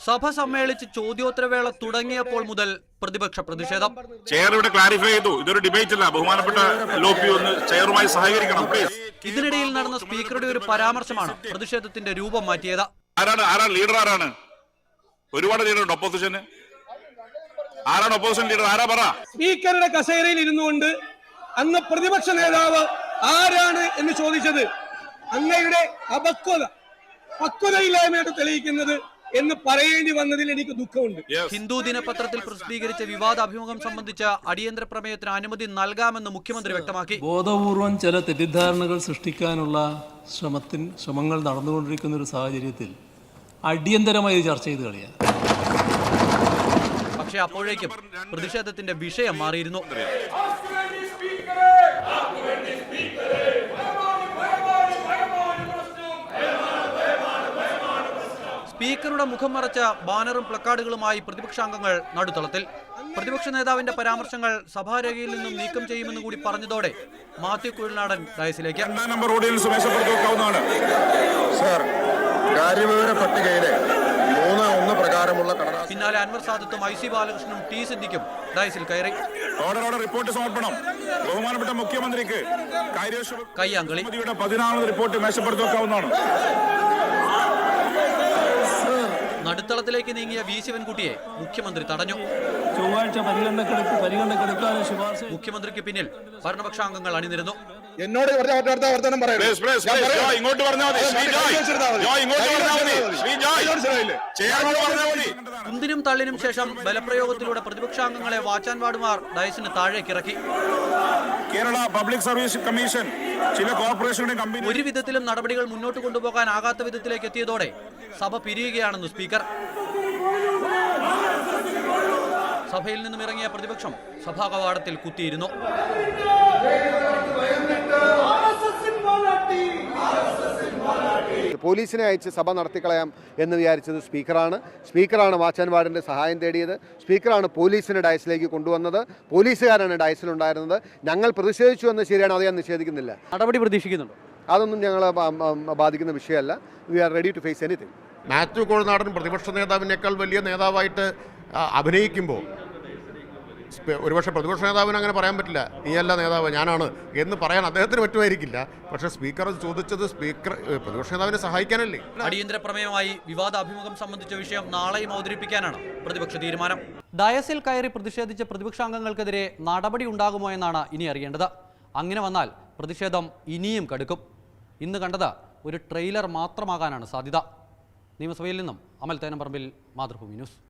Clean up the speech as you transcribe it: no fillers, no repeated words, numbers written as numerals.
സഭ സമ്മേളിച്ച് ചോദ്യോത്തരവേള തുടങ്ങിയപ്പോൾ മുതൽ പ്രതിപക്ഷ പ്രതിഷേധം. ചെയർ ഇവിടെ ക്ലാരിഫൈ ചെയ്തു, ഇതൊരു ഡിബേറ്റ് അല്ല, ബഹുമാനപ്പെട്ട ലോപ്പി ഒന്ന് ചെയറുമായി സഹകരിക്കണം പ്ലീസ്. ഇതിനിടയിൽ നടന്ന സ്പീക്കറുടെ ഒരു പരാമർശമാണ് പ്രതിഷേധത്തിന്റെ രൂപം മാറ്റിയത്. ആരാണ് ലീഡർ? ആരാണ്? ഒരുപാട് ലീഡറുണ്ട് ഒപ്പോസിഷന്. ആരാണ് ഒപ്പോസിഷൻ ലീഡർ? ആരാ പറ? സ്പീക്കറുടെ കസേരയിൽ ഇരുന്നുകൊണ്ട് അന്ന് പ്രതിപക്ഷ നേതാവ് ആരാണ് എന്ന് ചോദിച്ചത് അങ്ങയുടെ പക്വതയില്ലായ്മയായിട്ട് തെളിയിക്കുന്നത് എന്ന് പറയേണ്ടി വന്നതിൽ എനിക്ക് ദുഃഖമുണ്ട്. ഹിന്ദു ദിനപത്രത്തിൽ പ്രസിദ്ധീകരിച്ച വിവാദ അഭിമുഖം സംബന്ധിച്ച അടിയന്തര പ്രമേയത്തിന് അനുമതി നൽകാമെന്ന് മുഖ്യമന്ത്രി വ്യക്തമാക്കി. ബോധപൂർവം ചില തെറ്റിദ്ധാരണകൾ സൃഷ്ടിക്കാനുള്ള ശ്രമങ്ങൾ നടന്നുകൊണ്ടിരിക്കുന്ന ഒരു സാഹചര്യത്തിൽ അടിയന്തരമായി ചർച്ച ചെയ്ത് കളിയാണ്. പക്ഷേ അപ്പോഴേക്കും പ്രതിഷേധത്തിന്റെ വിഷയം മാറിയിരുന്നു. സ്പീക്കറുടെ മുഖം മറച്ച ബാനറും പ്ലക്കാർഡുകളുമായി പ്രതിപക്ഷാംഗങ്ങൾ നടുത്തളത്തിൽ. പ്രതിപക്ഷ നേതാവിന്റെ പരാമർശങ്ങൾ സഭാരേഖയിൽ നിന്നും നീക്കം ചെയ്യുമെന്ന് കൂടി പറഞ്ഞതോടെ മാത്യു കുഴൽനാടൻ ഡയസിലേക്ക്. പിന്നാലെ അൻവർ സാദത്തും ഐ സി ബാലകൃഷ്ണനും ടി സിദ്ദിഖും ഡയസിൽ കയറി. റിപ്പോർട്ട് സമർപ്പണം ബഹുമാനപ്പെട്ട മുഖ്യമന്ത്രിക്ക്. കയ്യാങ്കളി. 14ാമത് റിപ്പോർട്ട് മേശപ്പുറത്ത് വെക്കാവുന്നതാണ്. നടുത്തളത്തിലേക്ക് നീങ്ങിയ വി ശിവൻകുട്ടിയെ മുഖ്യമന്ത്രി തടഞ്ഞു. മുഖ്യമന്ത്രിക്ക് പിന്നിൽ ഭരണപക്ഷാംഗങ്ങൾ അണിനിരുന്നു. എന്നോട് കുന്തിനും തള്ളിനും ശേഷം ബലപ്രയോഗത്തിലൂടെ പ്രതിപക്ഷാംഗങ്ങളെ വാച്ചാൻ വാർഡുമാർ ഡയസിന് താഴേക്കിറക്കി. കേരള പബ്ലിക് സർവീസ് കമ്മീഷൻ ചില കോർപ്പറേഷനുടെ കമ്പനി ഒരു വിധത്തിലും നടപടികൾ മുന്നോട്ട് കൊണ്ടുപോകാനാകാത്ത വിധത്തിലേക്ക് എത്തിയതോടെ സഭ പിരിയുകയാണെന്ന് സ്പീക്കർ. സഭയിൽ നിന്നും ഇറങ്ങിയ പ്രതിപക്ഷം സഭാ കവാടത്തിൽ കുത്തിയിരുന്നു. പോലീസിനെ അയച്ച് സഭ നടത്തിക്കളയാം എന്ന് വിചാരിച്ചത് സ്പീക്കറാണ് വാച്ചാൻ വാർഡിൻ്റെ സഹായം തേടിയത്. സ്പീക്കറാണ് പോലീസിനെ ഡയസിലേക്ക് കൊണ്ടുവന്നത്. പോലീസുകാരാണ് ഡയസിലുണ്ടായിരുന്നത്. ഞങ്ങൾ പ്രതിഷേധിച്ചു എന്ന് ശരിയാണ്, അത് ഞാൻ നിഷേധിക്കുന്നില്ല. നടപടി പ്രതീക്ഷിക്കുന്നുണ്ടോ? അതൊന്നും ഞങ്ങളെ ബാധിക്കുന്ന വിഷയമല്ല. We are ready to face anything. Mathew Kuzhalnadan പ്രതിപക്ഷ നേതാവിനേക്കാൾ വലിയ നേതാവായിട്ട് അഭിനയിക്കുമ്പോൾ ഒരുപക്ഷെ പ്രതിപക്ഷ നേതാവിന് അങ്ങനെ പറയാൻ പറ്റില്ല, നീയല്ല നേതാവ് ഞാനാണ് എന്ന് പറയാൻ അദ്ദേഹത്തിന് പറ്റുമായിരിക്കില്ല. പക്ഷേ സ്പീക്കർ ചോദിച്ചത് പ്രതിപക്ഷ നേതാവിനെ സഹായിക്കാനല്ലേ. അടിയന്തര പ്രമേയമായി വിവാദ അഭിമുഖം സംബന്ധിച്ച വിഷയം നാളെയും അവതരിപ്പിക്കാനാണ് പ്രതിപക്ഷ തീരുമാനം. ഡയസിൽ കയറി പ്രതിഷേധിച്ച പ്രതിപക്ഷാംഗങ്ങൾക്കെതിരെ നടപടി ഉണ്ടാകുമോ എന്നാണ് ഇനി അറിയേണ്ടത്. അങ്ങനെ വന്നാൽ പ്രതിഷേധം ഇനിയും കടുക്കും. ഇന്ന് കണ്ടത് ഒരു ട്രെയിലർ മാത്രമാകാനാണ് സാധ്യത. നിയമസഭയിൽ നിന്നും അമൽ തേനമ്പറമ്പിൽ, മാതൃഭൂമി ന്യൂസ്.